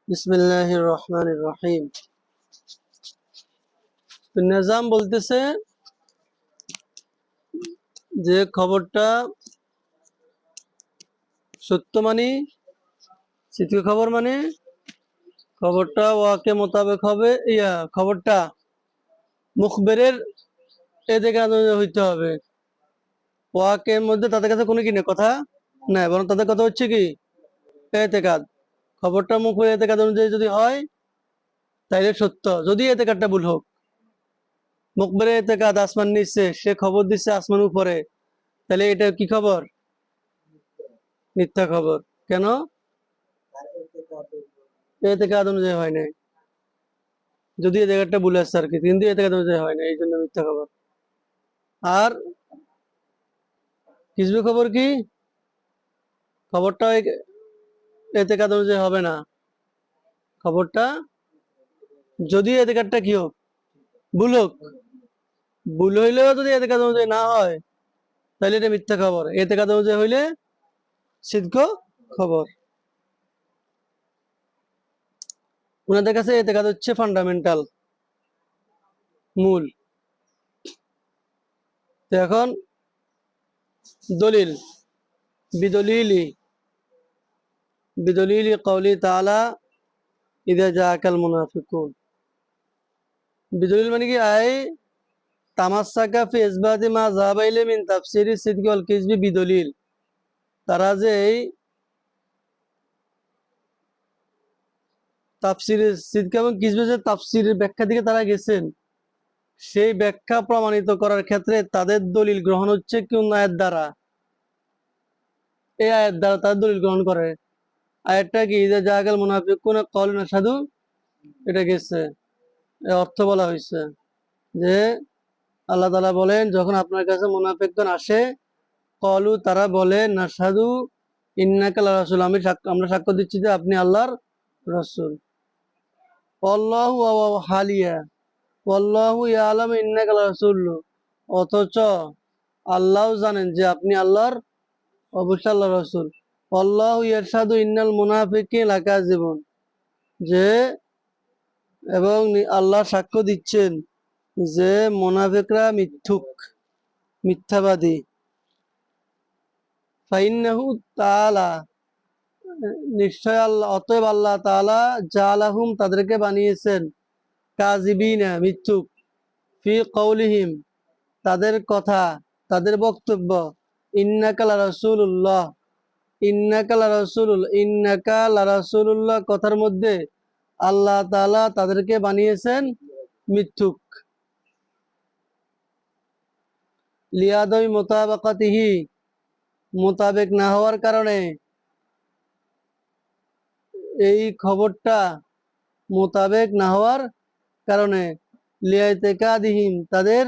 বিসমিল্লাহির রহমানির রহিম। তো নিজাম বলতেছে যে খবরটা সত্য মানে সত্যি খবর মানে খবরটা ওয়াকে মোতাবেক হবে, খবরটা মুখবেরের এদিকে হইতে হবে। ওয়াকের মধ্যে তাদের কাছে কোনো কি নেই, কথা নাই, বরং তাদের কথা হচ্ছে কি এতেকাদ। খবরটা মুখবের এতেকাদ অনুযায়ী যদি হয় তাইলে সত্য, যদি এতেকাদটা ভুল হোক। মুখবের এতেকাদ আসমান নিচ্ছে, সে খবর দিচ্ছে আসমান উপরে, তাহলে এটা কি খবর? মিথ্যা খবর। কেন? এতেকাদ অনুযায়ী হয় নাই, যদি এই জায়গাটা ভুলে আসছে আর কি, কিন্তু এতেকাদ অনুযায়ী হয় না, এই জন্য মিথ্যা খবর। আর কিসবি খবর কি? খবরটা এতেকাদ অনুযায়ী হবে না। খবরটা যদি এতেকাদটা কি হোক, ভুল হোক, ভুল হইলেও যদি এতেকাদ অনুযায়ী না হয় তাহলে এটা মিথ্যা খবর। এতেকাদ অনুযায়ী হইলে সিদ্ধ খবর। ওনাদের কাছে এতেকাদ হচ্ছে ফান্ডামেন্টাল, মূল। তো এখন দলিল, বিদলিলি বিদলিলি কওলি তাআলা ইযা জাআকাল মুনাফিকুন। বিদলিল মানে কি? আই তামাসসাকা ফি ইসবাতি মা যাহাবা ইলাইহি মিন তাফসিরি সিদকি ওয়াল কিযবি বিদলিল। তারা যে এই তাফসিরের সিদক এবং কিসবি যে তাফসিরের ব্যাখ্যা দিকে তারা গেছেন, সেই ব্যাখ্যা প্রমাণিত করার ক্ষেত্রে তাদের দলিল গ্রহণ হচ্ছে কোন আয়াত দ্বারা? এই আয়াত দ্বারা তাদের দলিল গ্রহণ করে। আয়াতটা কি? যে জাআকাল মুনাফিকুনা ক্বালু নাশহাদু, এটা গেছে, এর অর্থ বলা হয়েছে যে আল্লাহ তাআলা বলেন, যখন আপনার কাছে মুনাফিকগণ আসে, ক্বালু, তারা বলে, নাশহাদু ইন্নাকা লারাসূল, আমরা সাক্ষ্য দিচ্ছি যে আপনি আল্লাহর রাসূল। আল্লাহু হালিয়া আল্লাহু ইয়ালামু ইন্নাকা লারাসূলু, অথচ আল্লাহ জানেন যে আপনি আল্লাহর, অবশ্যই আল্লাহর রাসূল। আল্লাহু ইয়ারশাদু ইন্নাল মুনাফিকিনা লাকাযিবুন, যে এবং আল্লাহ সাক্ষ্য দিচ্ছেন যে মুনাফিকরা মিথ্যুক, মিথ্যাবাদী। ফাইন্নাহু তাআলা, নিশ্চয় আল্লাহ, অতএব আল্লাহ তাআলা জালাহুম, তাদেরকে বানিয়েছেন, কাযিবিনা, মিথ্যুক, ফি কওলিহিম, তাদের কথা, তাদের বক্তব্য, ইন্নাকা লারাসূলুল্লাহ, ইন্নাকা লারাসূলুল্লাহ কথার মধ্যে আল্লাহ তাআলা তাদেরকে বানিয়েছেন মিথ্যুক। লিয়াদাই মুতাবাকাতিহি, মোতাবেক না হওয়ার কারণে, এই খবরটা মোতাবেক না হওয়ার কারণে, লিয়াইতিকাদিহিম, তাদের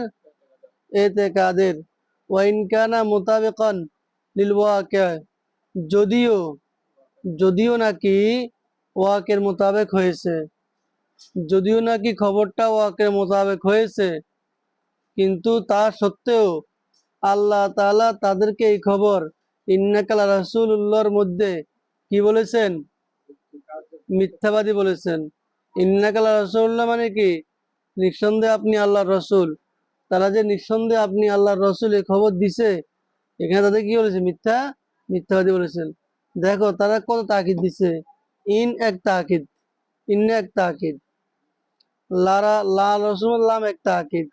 এতেকাদের, ওয়াইন কানা মুতাবিকান লিল ওয়াকিয়া, যদিও যদিও নাকি ওয়াকের মোতাবেক হয়েছে, যদিও নাকি খবরটা ওয়াকের মোতাবেক হয়েছে, কিন্তু তা সত্ত্বেও আল্লাহ তাআলা তাদেরকে এই খবর ইন্নাকা লারাসূলুল্লাহর মধ্যে কি বলেছেন? মিথ্যাবাদী বলেছেন। ইন্নাকা লারাসূলুল্লাহ মানে কি? নিঃসন্দেহে আপনি আল্লাহর রসুল। তারা যে নিঃসন্দেহে আপনি আল্লাহর রসুল এই খবর দিছে, এখানে তাদের কি বলেছে? মিথ্যাবাদী বলেছেন। দেখো তারা কত তাকিদ দিছে। ইন এক তাকিদ, ইন্না এক তাকিদ, লা রসুল্লাহ এক তাকিদ,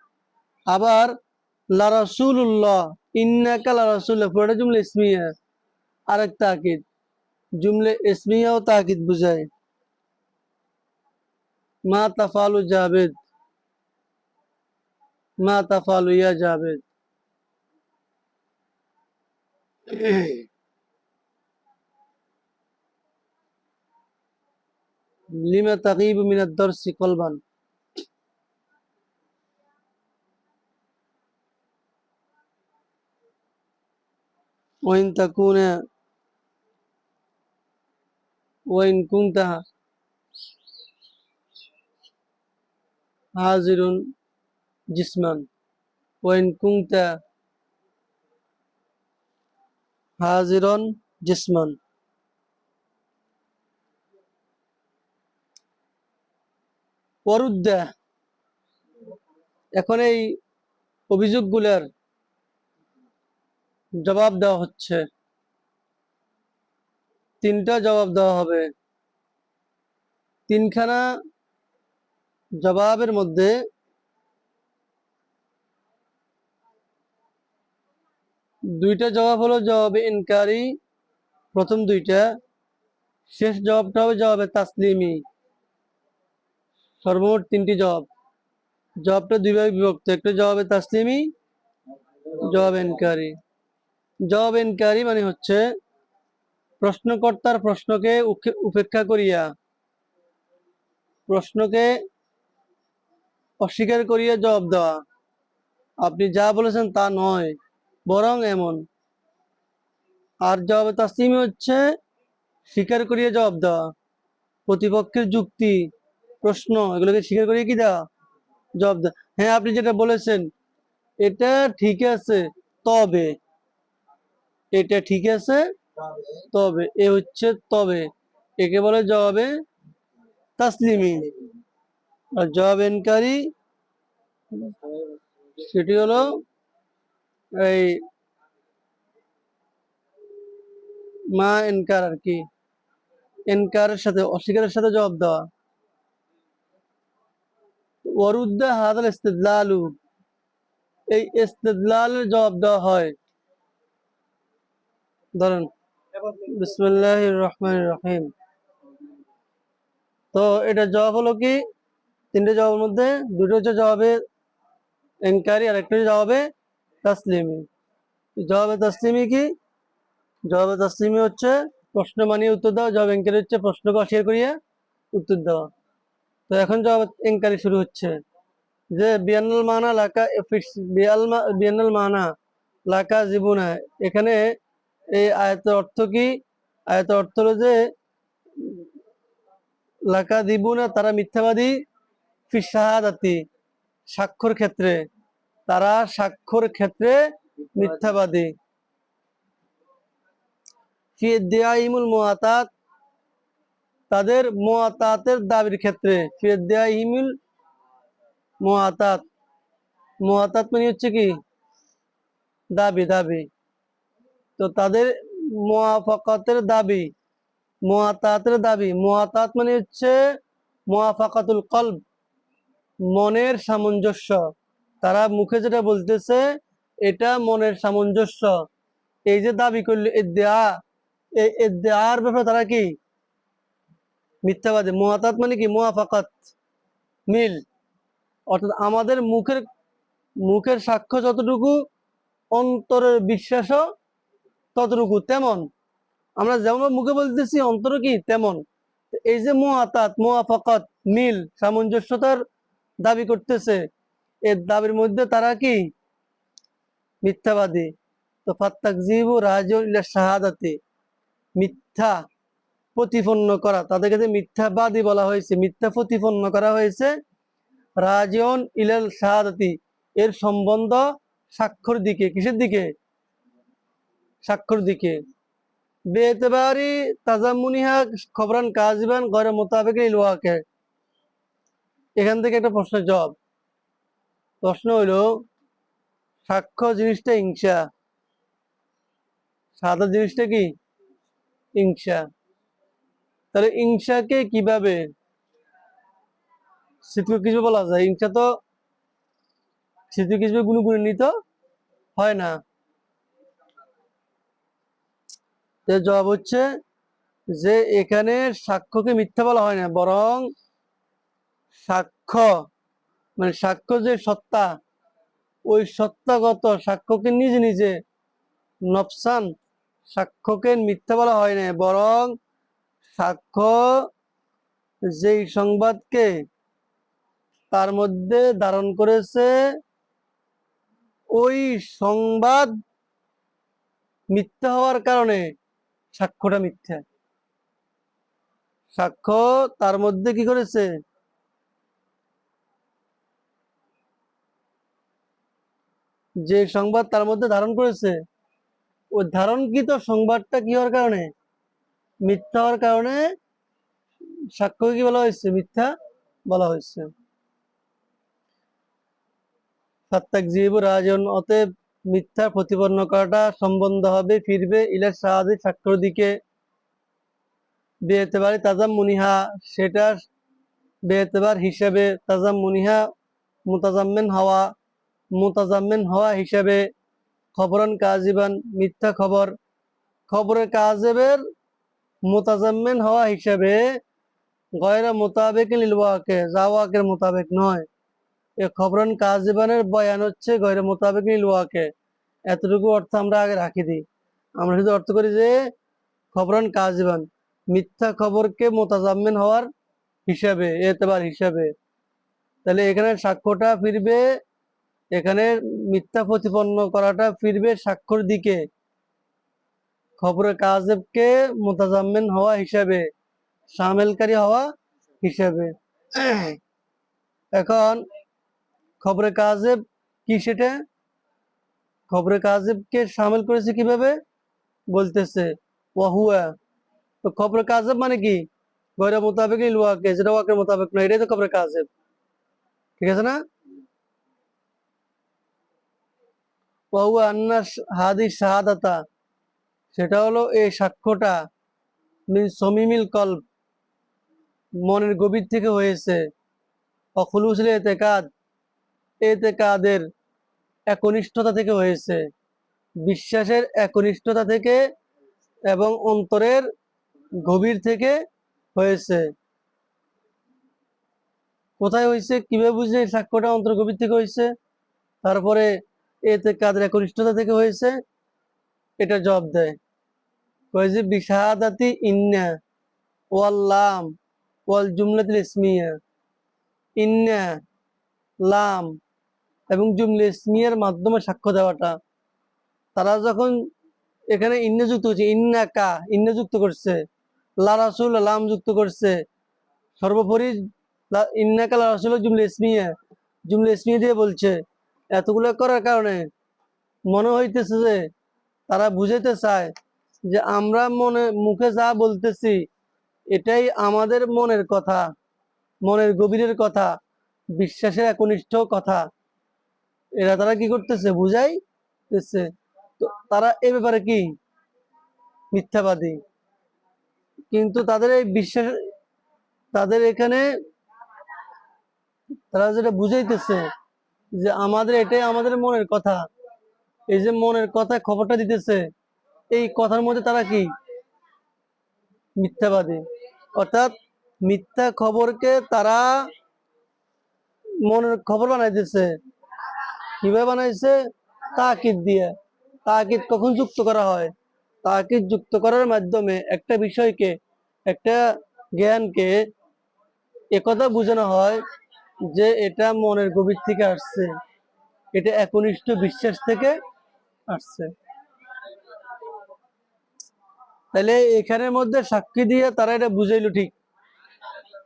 আবার লা রাসূলুল্লাহ, ইন্নাকা লা রাসূলুল্লাহ, পুরোটা জুমলা ইসমিয়া, আরেক তাকিদ। জুমলা ইসমিয়াও তাকিদ বুঝায়। মা তাফালু জাবেদ, মা তাফালু ইয়া জাবেদ। লিমা তাগীবু মিনাদ দারসি কলবান। ওয়াইন তাকুনা ওয়াইন কুনতা হাজিরুন জিসমান, ওয়াইন কুনতা হাজিরন জিসমান। ওয়ারুদ্দা, এখন এই অভিযোগগুলোর জবাব দেওয়া হচ্ছে। তিনটা জবাব দেওয়া হবে। তিনখানা জবাবের মধ্যে দুইটা জবাব হলো জবাবে ইনকারি, প্রথম দুইটা। শেষ জবাবটা হবে জবাবে তাসলিমি। সর্বমোট তিনটি জবাব। জবাবটা দুই ভাগে বিভক্ত, একটা জবাবে তাসলিমি, জবাব ইনকারি। জবাব ইনকারি মানে হচ্ছে প্রশ্নকর্তার প্রশ্নকে উপেক্ষা করিয়া, প্রশ্নকে অস্বীকার করিয়া জবাব দেওয়া। আপনি যা বলেছেন তা নয়, বরং এমন। আর জবাবে তাসলিমি হচ্ছে স্বীকার করিয়া জবাব দেওয়া, প্রতিপক্ষের যুক্তি, প্রশ্ন এগুলোকে স্বীকার করিয়ে কি দেওয়া, জবাব দেওয়া। হ্যাঁ, আপনি যেটা বলেছেন এটা ঠিক আছে, তবে এটা ঠিক আছে, তবে এ হচ্ছে তবে, একে বলে জবাবে তাসলিমি। আর জবাব ইনকারি সেটি হলো এই মা ইনকার আর কি, ইনকারের সাথে, অস্বীকারের সাথে জবাব দেওয়া। ওয়ারুদ্দা হাদাল ইস্তিদলালু, এই ইস্তিদলালের জবাব দেওয়া হয়। ধরেন বিসমিল্লাহির রহমানির রহিম, তো এটা জবাব হলো কি, তিনটে জবাবের মধ্যে দুটো হচ্ছে জবাবে ইনকারি আর একটা হচ্ছে জবাবে তাসলিমি। জবাবে তাসলিমি কি, জবাবে তাসলিমি হচ্ছে প্রশ্ন মানিয়ে উত্তর দেওয়া, জবাব ইনকারি হচ্ছে প্রশ্নকে অস্বীকার করিয়া উত্তর দেওয়া। তো এখন জবাব ইনকারি শুরু হচ্ছে যে বিয়ান্নাল মানা লাকা বিয়ান্নাল মানা লাকা জীবনা। এখানে এই আয়াতের অর্থ কি? আয়াতের অর্থ হলো যে লাকা দিবুনা, তারা মিথ্যাবাদী, ফি শাহাদাতি, সাক্ষ্যর ক্ষেত্রে, তারা সাক্ষ্যর ক্ষেত্রে মিথ্যাবাদী। ফি ইদ্দিআইহিমুল মুআতাত, তাদের মুআতাতের দাবির ক্ষেত্রে। ফি ইদ্দিআইহিমুল মুআতাত, মুআতাত মানে হচ্ছে কি দাবি, দাবি। তো তাদের মুআফাকাতের দাবি, মুআতাতের দাবি। মুআতাত মানে হচ্ছে মুআফাকাতুল কলব, মনের সামঞ্জস্য। তারা মুখে যেটা বলতেছে এটা মনের সামঞ্জস্য। এই যে দাবি করলো ইদ্দিআ, এই ইদ্দিআর ব্যাপারে তারা কি মিথ্যাবাদী। মুআতাত মানে কি মুআফাকাত, মিল। অর্থাৎ আমাদের মুখের মুখের সাক্ষ্য যতটুকু, অন্তরের বিশ্বাসও ততটুকু তেমন। আমরা যেমন মুখে বলতেছি অন্তর কি তেমন। এই যে মুআতাত, মুআফাকাত, মিল, সামঞ্জস্যতার দাবি করতেছে, এর দাবির মধ্যে তারা কি মিথ্যাবাদী। তো ফাত্তাকযিবু রাজিউন ইলা শাহাদাতি, মিথ্যা প্রতিপন্ন করা, তাদেরকে মিথ্যাবাদী বলা হয়েছে, মিথ্যা প্রতিপন্ন করা হয়েছে। রাজিউন ইলাল শাহাদাতি, এর সম্বন্ধ সাক্ষ্যর দিকে। কিসের দিকে? সাক্ষ্যর দিকে। বেএতবারি তাজাম্মুনিহা খবরান কাযিবান গয়র মুতাবিক লিল ওয়াকি। এখান থেকে একটা প্রশ্নের জবাব। প্রশ্ন হইল সাক্ষ্য জিনিসটা হিংসা, সাদা জিনিসটা কি হিংসা। তাহলে হিংসাকে কিভাবে স্মৃতি কিছু বলা যায়? হিংসা তো স্মৃতি কিছু গুণগুণিত হয় না। জবাব হচ্ছে যে এখানে সাক্ষ্যকে মিথ্যা বলা হয় না, বরং সাক্ষ্য মানে সাক্ষ্য যে সত্তা, ওই সত্তাগত সাক্ষ্যকে নিজে নিজে নফসান, সাক্ষ্যকে মিথ্যা বলা হয় না, বরং সাক্ষ্য যেই সংবাদকে তার মধ্যে ধারণ করেছে, ওই সংবাদ মিথ্যা হওয়ার কারণে সাক্ষ্যটা মিথ্যা। সাক্ষ্য তার মধ্যে কি করেছে, যে সংবাদ তার মধ্যে ধারণ করেছে, ওই ধারণকৃত সংবাদটা কি হওয়ার কারণে মিথ্যা হওয়ার কারণে সাক্ষ্য কি বলা হয়েছে, মিথ্যা বলা হয়েছে। ফাত্তাকযিবু রাজিউন, অতএব মিথ্যা প্রতিপন্ন করাটা সম্বন্ধ হবে ফিরবে ইলা শাহাদি সাক্ষ্যর দিকে, বেএতেবারি তাজাম্মুনিহা, সেটার বেএতেবার হিসাবে, তাজাম্মুনিহা মুতাজাম্মিন হওয়া হিসাবে, খবরন কাজিবান মিথ্যা খবর, খবরে কাজেবের মুতাজাম্মিন হওয়া হিসাবে, গয়রা মোতাবেক লিল ওয়াকে, যা ওয়াকের মোতাবেক নয়। এ খবরন কাজিবানের বয়ান হচ্ছে গয়রা মোতাবেক লিল ওয়াকে, এতটুকু অর্থ আমরা আগে রাখি দিই। আমরা শুধু অর্থ করি যে খবরন কাজিবান, মিথ্যা খবরকে মোতাজাম্মিন হওয়ার হিসাবে, এতেবার হিসাবে। তাহলে এখানে সাক্ষ্যটা ফিরবে, এখানে মিথ্যা প্রতিপন্ন করাটা ফিরবে সাক্ষ্যর দিকে, খবরে কাজেবকে মুতাজাম্মিন হওয়া হিসাবে, শামিলকারী হওয়া হিসাবে। এখন খবরে কাজেব কি, সেটা খবরে কাজেবকে শামিল করেছে কিভাবে বলতেছে, ওয়াহুয়া। তো খবরে কাজেব মানে কি, গয়রা মোতাবেক লিল ওয়াকে, যেটা ওয়াকের মোতাবেক নয়, এটাই তো খবরে কাজেব, ঠিক আছে না? ওয়াহুয়া আন্না হাদি শাহাদাতা, সেটা হলো এই সাক্ষ্যটা মিন সমিমিল কলব, মনের গভীর থেকে হয়েছে, অখুলুসিল এতেকাদ, এতেকাদের একনিষ্ঠতা থেকে হয়েছে, বিশ্বাসের একনিষ্ঠতা থেকে এবং অন্তরের গভীর থেকে হয়েছে। কোথায় হয়েছে, কিভাবে বুঝলে এই সাক্ষ্যটা অন্তর গভীর থেকে হয়েছে? তারপরে এতেকাদের একনিষ্ঠতা থেকে হয়েছে, এটা জবাব দেয়, কয় যে বিশাহাদাতি ইন্না ওয়াল লাম ওয়াল জুমলাতুল ইসমিয়া, ইন্না, লাম এবং জুমলা ইসমিয়ার মাধ্যমে সাক্ষ্য দেওয়াটা। তারা যখন এখানে ইন্না যুক্ত করছে, ইন্না কা ইন্না যুক্ত করছে, লা রাসূল লাম যুক্ত করছে, সর্বোপরি ইন্না কা লা রাসূল জুমলা ইসমিয়া দিয়ে বলছে। এতগুলো করার কারণে মনে হইতেছে যে তারা বুঝাইতে চায় যে আমরা মুখে যা বলতেছি এটাই আমাদের মনের কথা, মনের গভীরের কথা, বিশ্বাসের একনিষ্ঠ কথা। এরা তারা কি করতেছে, বুঝাইতেছে। তো তারা এ ব্যাপারে কি মিথ্যাবাদী, কিন্তু তাদের এই বিশ্বাস, তাদের এখানে তারা যেটা বুঝাইতেছে যে আমাদের এটাই আমাদের মনের কথা, এই যে মনের কথা খবরটা দিতেছে, এই কথার মধ্যে তারা কি মিথ্যাবাদী। অর্থাৎ মিথ্যা খবরকে তারা মনের খবর বানাইতেছে। কিভাবে বানাইছে? তাকিদ দিয়ে। তাকিদ কখন যুক্ত করা হয়? তাকিদ যুক্ত করার মাধ্যমে একটা বিষয়কে, একটা জ্ঞানকে একথা বোঝানো হয় যে এটা মনের গভীর থেকে আসছে, এটা একনিষ্ঠ বিশ্বাস থেকে আসছে। তাহলে এখানের মধ্যে সাক্ষী দিয়ে তারা এটা বুঝাইলো ঠিক,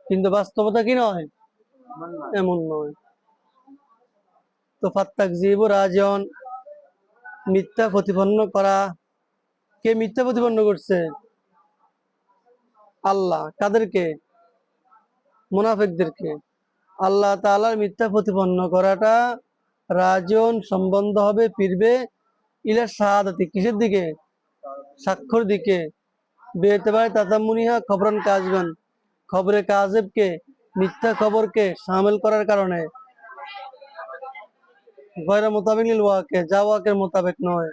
কিন্তু বাস্তবতা কি নয়, এমন নয়। তো ফাত্তাকযিবু রাজিউন, মিথ্যা প্রতিপন্ন করা। কে মিথ্যা প্রতিপন্ন করছে? আল্লাহ। কাদেরকে? মুনাফিকদেরকে। আল্লাহ তাআলার মিথ্যা প্রতিপন্ন করাটা রাজিউন সম্বন্ধ হবে ফিরবে ইলা শাহাদাতি, কিসের দিকে? সাক্ষ্যর দিকে। বেএতেবারে তাতাম্মুনিহা খবরান কাজবান, খবরে কাজেবকে, মিথ্যা খবরকে শামিল করার কারণে, গয়রা মোতাবেক লিল ওয়াকে, যা ওয়াকের মোতাবেক নয়।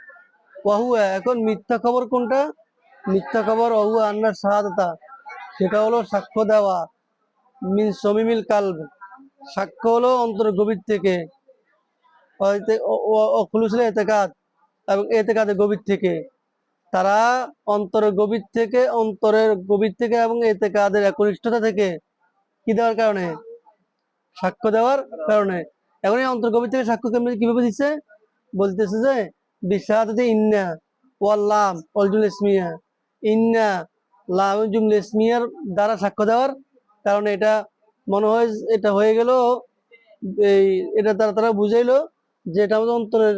ওয়াহুয়া, এখন মিথ্যা খবর কোনটা? মিথ্যা খবর ওহুয়া আন্নার শাহাদাতা, সেটা হলো সাক্ষ্য দেওয়া, মিন সমিমিল কালব, সাক্ষ্য হলো অন্তর গভীর থেকে, খুলুসিল এতেকাদ এবং এতেকাদের গভীর থেকে। তারা অন্তরের গভীর থেকে, অন্তরের গভীর থেকে এবং এতেকাদের একনিষ্ঠতা থেকে কি দেওয়ার কারণে? সাক্ষ্য দেওয়ার কারণে। এখন এই অন্তর গভীর থেকে সাক্ষ্য কিভাবে দিচ্ছে? বলতেছে যে বিশাহাদাতি ইন্না ওয়াল লাম ওয়াল জুমলা ইসমিয়া, ইন্না, লাম জুমলা ইসমিয়ার দ্বারা সাক্ষ্য দেওয়ার কারণে এটা মনে হয়, এটা হয়ে গেল এই, এটা তারা বুঝাইলো যে এটা আমাদের অন্তরের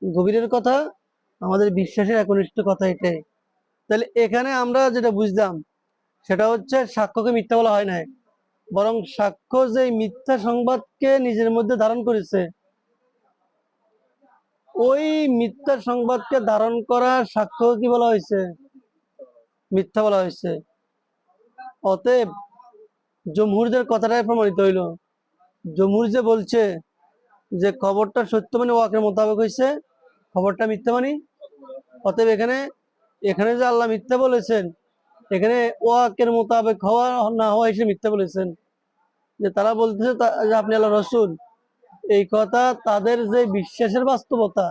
গভীরের কথা, আমাদের বিশ্বাসের একনিষ্ঠ কথা এটাই। তাহলে এখানে আমরা যেটা বুঝলাম সেটা হচ্ছে সাক্ষ্যকে মিথ্যা বলা হয় না, বরং সাক্ষ্য যে মিথ্যা সংবাদকে নিজের মধ্যে ধারণ করেছে, ওই মিথ্যা সংবাদকে ধারণ করা সাক্ষ্য কি বলা হয়েছে? মিথ্যা বলা হয়েছে। অতএব জমহুরদের কথাটাই প্রমাণিত হইল। জমহুর যে বলছে যে খবরটা সত্য মানে ওয়াকের মোতাবেক হয়েছে, খবরটা মিথ্যা মানে। অতএব এখানে এখানে যে আল্লাহ মিথ্যা বলেছেন, এখানে ওয়াকের মোতাবেক হওয়া না হওয়া হিসেবে মিথ্যা বলেছেন। যে তারা বলতেছে যে আপনি আল্লাহ রসুল, এই কথা তাদের যে বিশ্বাসের বাস্তবতা,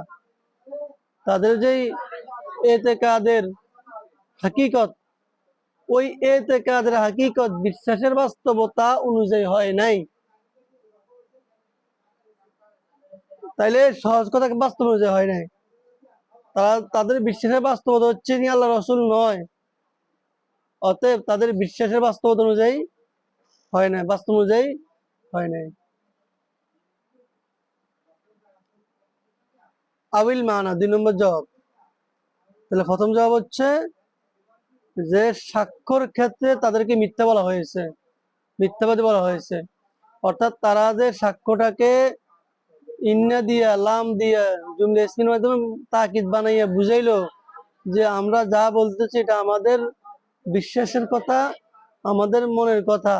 তাদের যেই এতেকাদের হাকিকত, ওই এতেকাদের হাকিকত বিশ্বাসের বাস্তবতা অনুযায়ী হয় নাই। তাইলে সহজ কথা বাস্তব অনুযায়ী হয় নাই। তাদের বিশ্বাসের বাস্তবতা হচ্ছে ni আল্লাহ রসুল নয়। অতএব তাদের বিশ্বাসের বাস্তবতা অনুযায়ী হয় নাই, বাস্তব অনুযায়ী হয় নাই। আবিল মানা 2 নম্বর জবাব। তাহলে প্রথম জবাব হচ্ছে যে সাক্ষ্যর ক্ষেত্রে তাদেরকে মিথ্যা বলা হয়েছে, মিথ্যাবাদী বলা হয়েছে। অর্থাৎ তারা যে সাক্ষ্যটাকে ইন্না দিয়া লাম দিয়া জুমলা ইসমিনের মাধ্যমে তাকিদ বানাইয়া বুঝাইলো যে আমরা যা বলতেছি এটা আমাদের বিশ্বাসের কথা, আমাদের মনের কথা।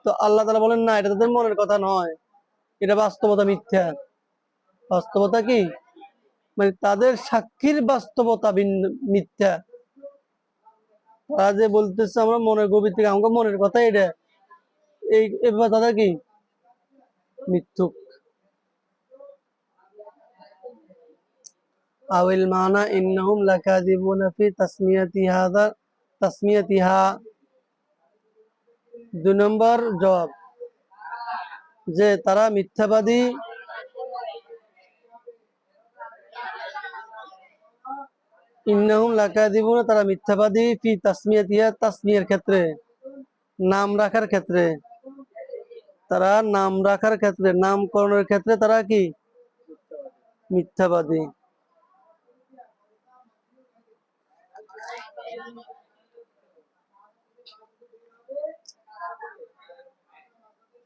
তো আল্লাহ তাআলা বলেন না, এটা তাদের মনের কথা নয়, এটা বাস্তবতা মিথ্যা। বাস্তবতা কি মানে তাদের সাক্ষীর বাস্তবতা মিথ্যা। তারা যে বলতেছে আমরা মনের গভীর থেকে আমাকে মনের কথা এটা, এই এবার তাদের কি মিথ্যুক। আউল মানা ইন্নাহুম লাকাযিবুনা ফি তাসমিয়াতিহা 2 নম্বর জবাব যে তারা মিথ্যাবাদী, ইন্নাহুম লাকাযিবুনা তারা মিথ্যাবাদী ফি তাসমিয়াতিহা তাসমিয়ার ক্ষেত্রে, নাম রাখার ক্ষেত্রে। তারা নাম রাখার ক্ষেত্রে, নামকরণের ক্ষেত্রে তারা কি মিথ্যাবাদী।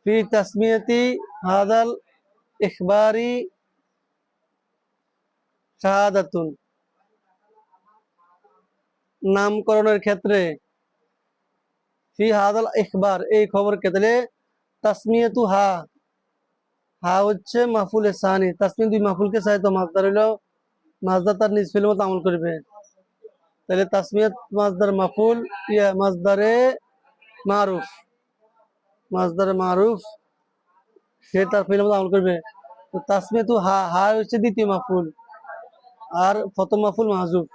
ফি তাসমিয়াতি হাদাল ইখবারি শাহাদাতুন, নামকরণের ক্ষেত্রে। ফি হাদাল ইখবার এই খবর ক্ষেত্রে, তাসমিয়াতু হা, হা হচ্ছে মাফুল সানি, তাসমিয়া 2 মাফুলকে চাই তো মাসদার হইলো, মাসদার তার নিজ ফেল মতো আমল করবে। তাহলে তাসমিয়াত মাসদার মাফুল, ইয়া মাসদারে মারুফ, মাসদারে মারুফ সে তার ফেল মতো আমল করবে। তো তাসমিয়াতু হা, হা হচ্ছে দ্বিতীয় মাফুল, আর প্রথম মাফুল মাহজুফ।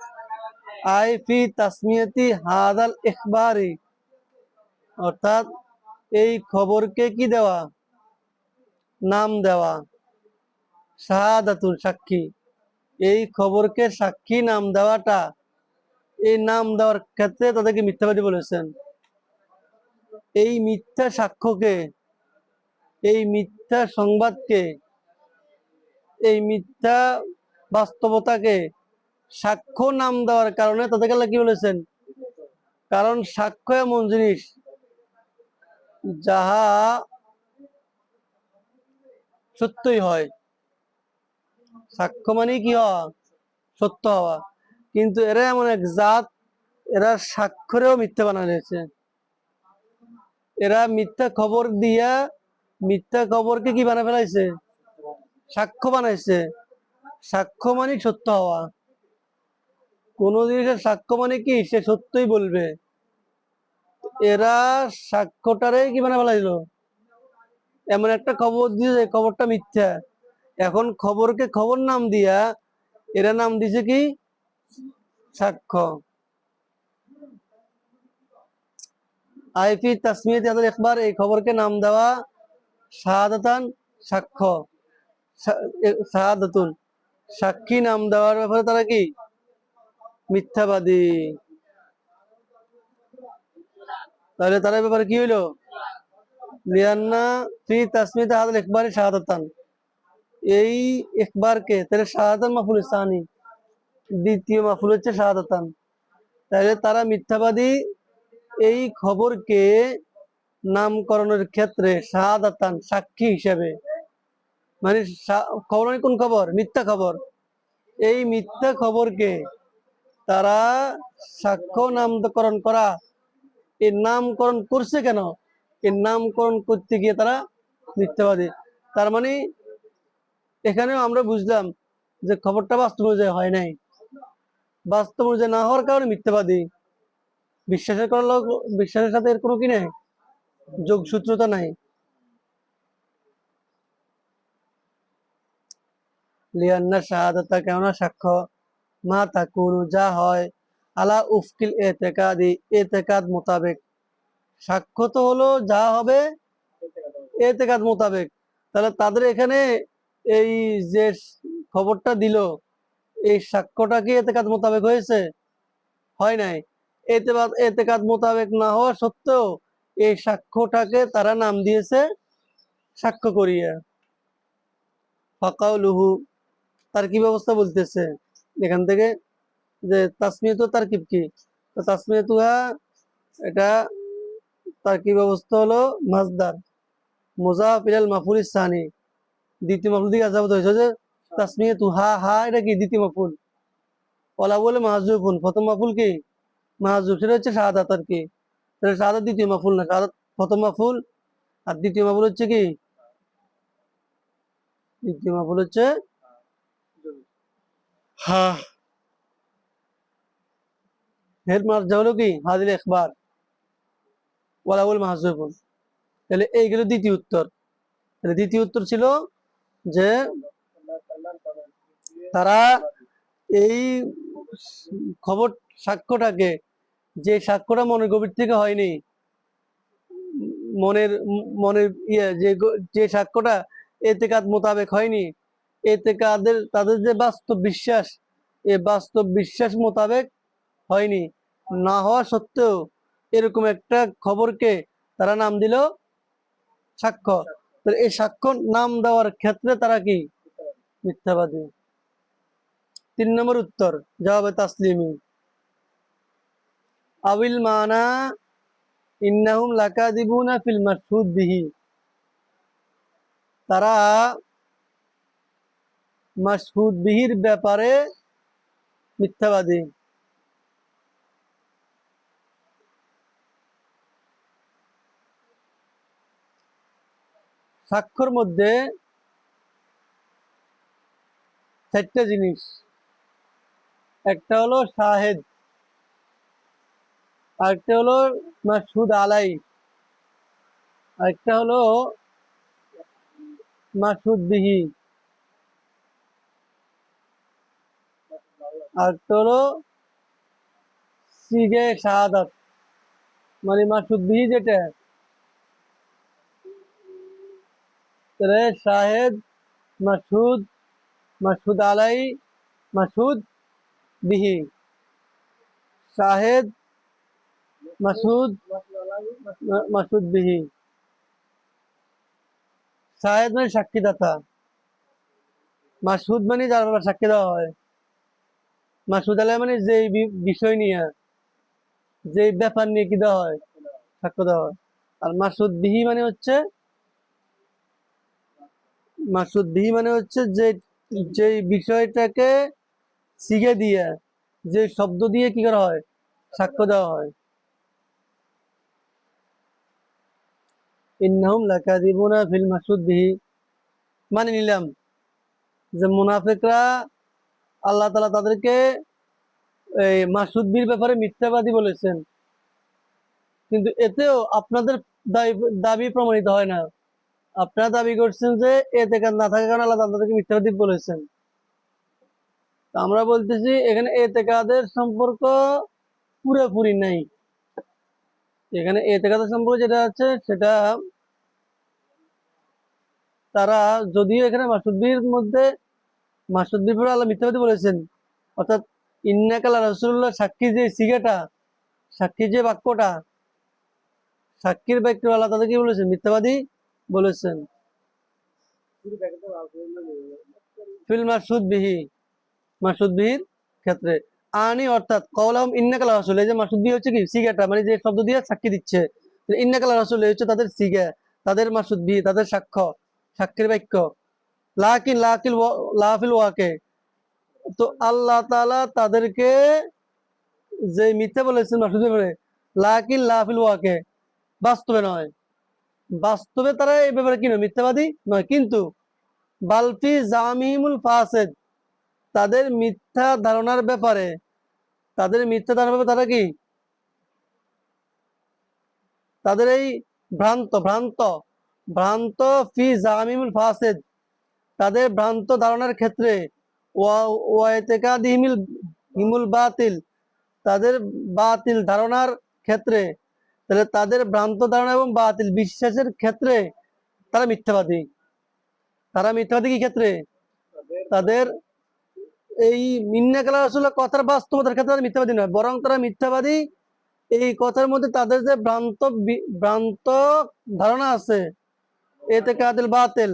আই ফি তাসমিয়াতি হাদাল ইখবারি, অর্থাৎ এই খবরকে কি দেওয়া, নাম দেওয়া। শাহাদাতুন সাক্ষী, এই খবরকে সাক্ষী নাম দেওয়াটা, এই নাম দেওয়ার ক্ষেত্রে তাদেরকে মিথ্যাবাদী বলেছেন। এই মিথ্যা সাক্ষ্যকে, এই মিথ্যা সংবাদকে, এই মিথ্যা বাস্তবতাকে সাক্ষ্য নাম দেওয়ার কারণে তাদেরকে আল্লাহ কি বলেছেন? কারণ সাক্ষ্য এমন জিনিস যাহা সত্যই হয়। সাক্ষ্য মানে কি হওয়া? সত্য হওয়া। কিন্তু এরা এমন এক জাত, এরা স্বাক্ষরেও মিথ্যা বানাইছে। এরা মিথ্যা খবর দিয়া মিথ্যা খবরকে কি বানা ফেলাইছে? সাক্ষ্য বানাইছে। সাক্ষ্য মানে সত্য হওয়া। কোন জিনিসের সাক্ষ্য মানে কি সে সত্যই বলবে। এরা সাক্ষ্যটারে কি বানা ফেলাইলো? এমন একটা খবর দিয়ে যে খবরটা মিথ্যা। এখন খবরকে খবর নাম দিয়া এরা নাম দিছে কি সাক্ষ্য। আইফি তাসমিয়াত হাদাল ইখবার এই খবরকে নাম দেওয়া শাহাদাতান সাক্ষ্য, শাহাদাতুন সাক্ষী নাম দেওয়ার ব্যাপারে তারা কি মিথ্যাবাদী। তাহলে তার ব্যাপারে কি হইলো? লিয়ান্না ফি তাসমিয়াত হাদাল ইখবারি শাহাদাতান, এই ইখবারকে তাহলে শাহাদাতান মাফুল সানি, দ্বিতীয় মাফুল হচ্ছে শাহাদাতান। তাহলে তারা মিথ্যাবাদী এই খবরকে নামকরণের ক্ষেত্রে শাহাদাতান সাক্ষী হিসেবে, মানে খবর মানে কোন খবর? মিথ্যা খবর। এই মিথ্যা খবরকে তারা সাক্ষ্য নামকরণ করা, এই নামকরণ করছে কেন? এই নামকরণ করতে গিয়ে তারা মিথ্যাবাদী। তার মানে এখানেও আমরা বুঝলাম যে খবরটা বাস্তব অনুযায়ী হয় নাই, বাস্তব অনুযায়ী না হওয়ার কারণে মিথ্যাবাদী। বিশ্বাসের করার বিশ্বাসের সাথে এর কোনো কি নেই, যোগসূত্রতা নাই। লিয়ান্না শাহাদাতা, কেননা সাক্ষ্য, মা তাকুনু যা হয়, আলা উফকিল এতেকাদি এতেকাদ মোতাবেক, সাক্ষ্য তো হলো যা হবে এতেকাদ মোতাবেক। তাহলে তাদের এখানে এই যে খবরটা দিল, এই সাক্ষ্যটা কি এতেকাদ মোতাবেক হয়েছে? হয় নাই। এতেকাদ মোতাবেক না হওয়া সত্ত্বেও এই সাক্ষ্যটাকে তারা নাম দিয়েছে সাক্ষ্য করিয়া। ফাকাউলুহু, তার কি ব্যবস্থা বলতেছে এখান থেকে, যে তাসমিয়াতু তারকিব কি, তো তাসমিয়াতুহা, এটা তার কি ব্যবস্থা হলো মাজদার মুযাফ ইলাল মাফউলিস সানি, দ্বিতীয় মাফউল দিকে আযাবত হয়েছে যে তাসমিয়াতুহা, হা এটা কি দ্বিতীয় মাফউল, ওয়ালা বলে মাহযুফুন, প্রথম মাফউল কি মাহযুফ, সেটা হচ্ছে শাহাদাত আর কি। তাহলে শাহাদাত দ্বিতীয় মাফউল না, শাহাদাত প্রথম মাফউল, আর দ্বিতীয় মাফউল হচ্ছে কি, দ্বিতীয় মাফউল হচ্ছে হা। এর মার্জা হলো কি হাদিল ইখবার, ওয়ালা বলে মাহযুফুন। তাহলে এইগুলো দ্বিতীয় উত্তর। তাহলে দ্বিতীয় উত্তর ছিল যে তারা এই খবর সাক্ষ্যটাকে, যে সাক্ষ্যটা মনের গভীর থেকে হয়নি, মনের মনের ইয়ে যে সাক্ষ্যটা এতেকাদ মোতাবেক হয়নি, এতেকাদের তাদের যে বাস্তব বিশ্বাস, এই বাস্তব বিশ্বাস মোতাবেক হয়নি, না হওয়া সত্ত্বেও এরকম একটা খবরকে তারা নাম দিল সাক্ষ্য। তো এই সাক্ষ্য নাম দেওয়ার ক্ষেত্রে তারা কি মিথ্যাবাদী। 3 নম্বর উত্তর জবাবে তাসলিমি, আবিল মানা ইন্নাহুম লাকাদিবুনা ফিল মাশহুদ বিহি, তারা মাশহুদ বিহির ব্যাপারে মিথ্যাবাদী। সাক্ষ্যর মধ্যে 4টা জিনিস, একটা হলো শাহেদ, আরেকটা হলো মাশহুদ আলাই, আরেকটা হলো মাশহুদ বিহি, আরেকটা হলো সিগে শাহাদাত। মানে মাশহুদ বিহি যেটা, শাহেদ, মাশহুদ, মাশহুদ আলাই, মাশহুদ বিহি। শাহেদ, মাশহুদ, মাশহুদ বিহি। শাহেদ মানে সাক্ষীদাতা, মাশহুদ মানে যার ব্যাপারে সাক্ষী দেওয়া হয়, মাশহুদ আলাই মানে যে বিষয় নিয়ে, যে ব্যাপার নিয়ে কি দেওয়া হয়, সাক্ষ্য দেওয়া হয়। আর মাশহুদ বিহি মানে হচ্ছে, মাশহুদ বিহি মানে হচ্ছে যে যে বিষয়টাকে শিখে দিয়ে, যে শব্দ দিয়ে কি করা হয়, সাক্ষ্য দেওয়া হয়। ইন্নাহুম লাকাযিবুনা ফিল মাশহুদ বিহি, মানে নিলাম যে মুনাফিকরা, আল্লাহ তাআলা তাদেরকে এই মাশহুদ বিহির ব্যাপারে মিথ্যাবাদী বলেছেন, কিন্তু এতেও আপনাদের দাবি প্রমাণিত হয় না। আপনারা দাবি করছেন যে এতেকাদ না থাকার কারণে আল্লাহ তাদেরকে মিথ্যাবাদী বলেছেন। আমরা বলতেছি এখানে এতেকাদের সম্পর্ক পুরোপুরি নাই। এখানে এতেকাদের সম্পর্ক যেটা আছে সেটা, তারা যদিও এখানে মাসুদ বিহির মধ্যে, মাসুদ বিহির পরে আল্লাহ মিথ্যাবাদী বলেছেন, অর্থাৎ ইন্নাকা লা রাসূলুল্লাহ, সাক্ষী যে সিগাটা, সাক্ষী যে বাক্যটা, সাক্ষীর বাক্য আল্লাহ তাদের কি বলেছেন, মিথ্যাবাদী বলেছেন। ফিল মাসুদ বিহি, মাসুদ বিহির ক্ষেত্রে, আনি অর্থাৎ কওলাহুম ইন্নাকা লা রাসূল, এই যে মাসুদ বিহি হচ্ছে কি সিগাটা, মানে যে শব্দ দিয়ে সাক্ষী দিচ্ছে, ইন্নাকালা রাসূল হচ্ছে তাদের সিগা, তাদের মাসুদ বি, তাদের সাক্ষ্য, সাক্ষীর বাক্য। লাফিল ওয়াকে, তো আল্লাহ তাআলা তাদেরকে যে মিথ্যা বলেছেন মাসুদ ব্যাপারে, লাফিল ওয়াকে, বাস্তবে নয়, বাস্তবে তারা এই ব্যাপারে কি নয়, মিথ্যাবাদী নয়, কিন্তু বালফি জামিমুল ফাসেদ, তাদের মিথ্যা ধারণার ব্যাপারে, তাদের মিথ্যা ধারণার ব্যাপারে তারা কি, তাদের এই ভ্রান্ত ভ্রান্ত ভ্রান্ত ফি জামিমুল ফাসেদ, তাদের ভ্রান্ত ধারণার ক্ষেত্রে, ওয়াইতেকাদিহিমিল হিমুল বাতিল, তাদের বাতিল ধারণার ক্ষেত্রে, তাহলে তাদের ভ্রান্ত ধারণা এবং বাতিল বিশ্বাসের ক্ষেত্রে তারা মিথ্যাবাদী। তারা মিথ্যাবাদী কি ক্ষেত্রে? তাদের এই মিন্নাকালা রাসূলের কথার বাস্তবতার ক্ষেত্রে তারা মিথ্যাবাদী নয়, বরং তারা মিথ্যাবাদী এই কথার মধ্যে তাদের যে ভ্রান্ত ধারণা আছে, এতে কাদিল বাতিল,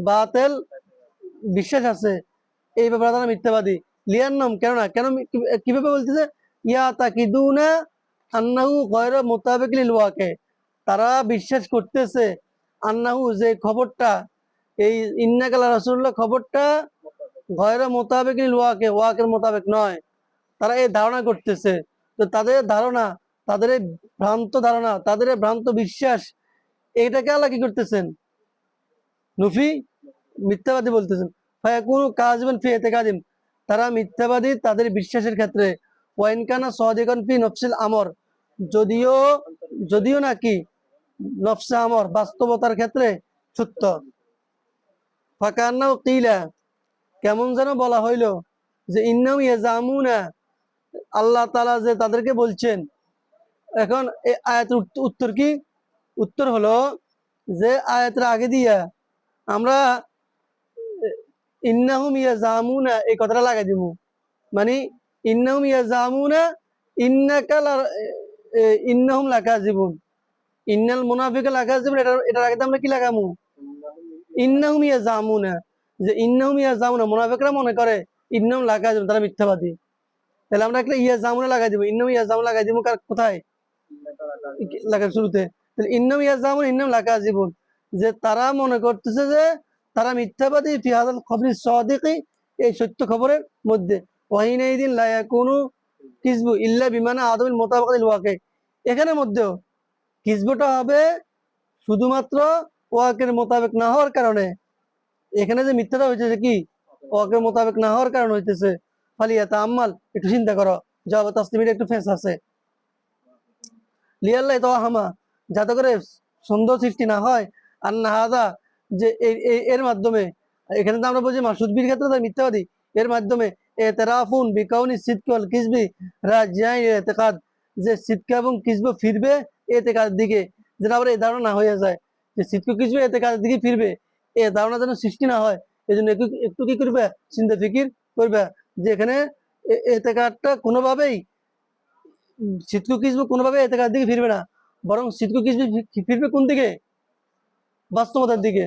বাতিল বিশ্বাস আছে, এই ব্যাপারে তারা মিথ্যাবাদী। লিয়ান্নম, কেননা কেন, কিভাবে বলতেছে, ইয়া তাকিদুনা আন্নাহু গায়রা মুতাবিক লিল ওয়াকে, তারা বিশ্বাস করতেছে আন্নাহু, যে খবরটা, এই ইন্নাকালা রাসূলুল্লাহ খবরটা গায়রা মুতাবিক লিল ওয়াকে, ওয়াকের মোতাবেক নয়, তারা এই ধারণা করতেছে। তো তাদের ধারণা, তাদের এই ভ্রান্ত ধারণা, তাদের এই ভ্রান্ত বিশ্বাস, এটাকে আল্লাহ কি করতেছেন, নুফি, মিথ্যাবাদী বলতেছেন। ফায়াকুনু কাযিবান ফি ইতিকাদিম, তারা মিথ্যাবাদী তাদের বিশ্বাসের ক্ষেত্রে। ওয়াইন কানা সাদিকান ফি নফসিল আমর, যদিও যদিও নাকি নফসে আমর, বাস্তবতার ক্ষেত্রে সত্য। ফাকান্নাহু কিলা, কেমন যেন বলা হইল, যে ইন্নাহু ইয়াজামুনা, আল্লাহ তাআলা যে তাদেরকে বলছেন। এখন এই আয়াতের উত্তর কি? উত্তর হলো যে আয়াতের আগে দিয়া আমরা ইন্নাহুম ইয়াজামুনা এই কথাটা লাগাই দিব, মানে ইন্নাহুম ইয়াজামুনা ইন্নাকা ইন্নাহুম লাকাযিবুন, ইন্নাল মুনাফিকা লাকাযিবুন, এটার আগে আমরা কি লাগামু, ইন্নাহুম ইয়াজামুনা, যে ইন্নাহুম ইয়াজামুনা মুনাফিকরা মনে করে, ইন্নাহুম লাকাযিবুন তারা মিথ্যাবাদী। তাহলে আমরা একটা ইয়াজামুনা লাগাই দিব, ইন্নাহুম ইয়াজামুনা লাগাই দিব কোথায়, লাগার শুরুতে। তাহলে ইন্নাহুম ইয়াজামুন ইন্নাহুম লাকাযিবুন, যে তারা মনে করতেছে যে তারা মিথ্যাবাদী, ফি হাযাল খবরি সাদিকি, এই সত্য খবরের মধ্যে। ওয়াহিনাইদিন লা ইয়াকুনু কিসবু ইল্লা বিমানা আদমিল মুতাবাকাতিল ওয়াকি, এখানে মধ্যেও কিসবুটা হবে শুধুমাত্র ওয়াকের মোতাবেক না হওয়ার কারণে। এখানে যে মিথ্যাটা হইতেছে কি, ওয়াকের মোতাবেক না হওয়ার কারণে হইতেছে। ফালিয়াতা আম্মাল, একটু চিন্তা করো, জবাব তাসলিমের একটু ফেস আছে। লিয়াল্লাহ তাওয়াহামা, যাতে করে সন্দেহ সৃষ্টি না হয়, আন্না হাদা, যে এর মাধ্যমে, এখানে তো আমরা বলছি মাসুদ বির ক্ষেত্রে তার মিথ্যাবাদী, এর মাধ্যমে এতেরাফুন বিকাউনি সিদকি ওয়াল কিসবি রাজিয়াই ইতিকাদ, যে সিদকা এবং কিসব ফিরবে ইতিকাদের দিকে, যেন আবার এই ধারণা না হয়ে যায় যে সিদকু কিসব ইতিকাদের দিকে ফিরবে, এই ধারণা যেন সৃষ্টি না হয়। এই জন্য একটু কি করবে, চিন্তা ফিকির করবে, যে এখানে ইতিকাদটা কোনোভাবেই, সিদকু কিসব কোনোভাবে ইতিকাদের দিকে ফিরবে না, বরং সিদকু কিসব ফিরবে কোন দিকে, বাস্তবতার দিকে।